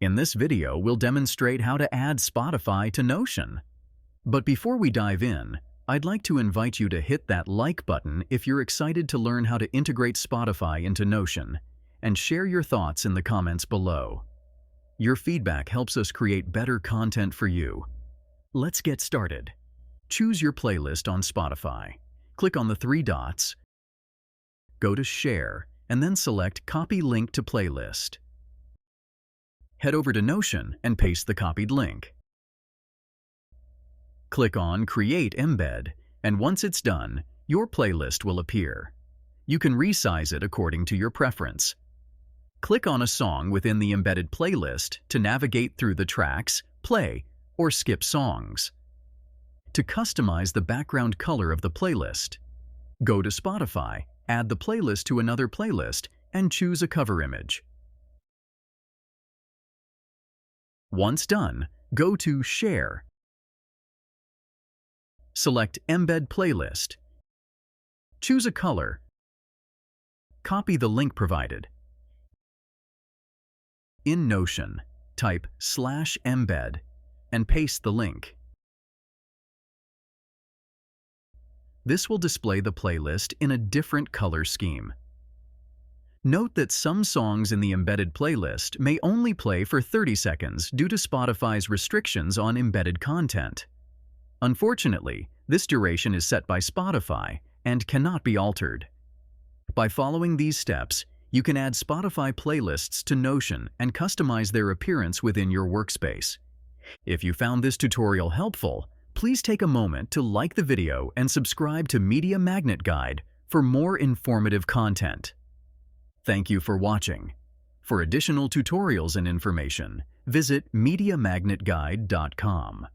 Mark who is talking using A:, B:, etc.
A: In this video, we'll demonstrate how to add Spotify to Notion. But before we dive in, I'd like to invite you to hit that like button if you're excited to learn how to integrate Spotify into Notion, and share your thoughts in the comments below. Your feedback helps us create better content for you. Let's get started. Choose your playlist on Spotify. Click on the three dots, go to Share, and then select Copy Link to Playlist. Head over to Notion and paste the copied link. Click on Create Embed, and once it's done, your playlist will appear. You can resize it according to your preference. Click on a song within the embedded playlist to navigate through the tracks, play, or skip songs. To customize the background color of the playlist, go to Spotify, add the playlist to another playlist, and choose a cover image. Once done, go to Share. Select Embed Playlist. Choose a color. Copy the link provided. In Notion, type /embed and paste the link. This will display the playlist in a different color scheme. Note that some songs in the embedded playlist may only play for 30 seconds due to Spotify's restrictions on embedded content. Unfortunately, this duration is set by Spotify and cannot be altered. By following these steps, you can add Spotify playlists to Notion and customize their appearance within your workspace. If you found this tutorial helpful, please take a moment to like the video and subscribe to Media Magnet Guide for more informative content. Thank you for watching. For additional tutorials and information, visit MediaMagnetGuide.com.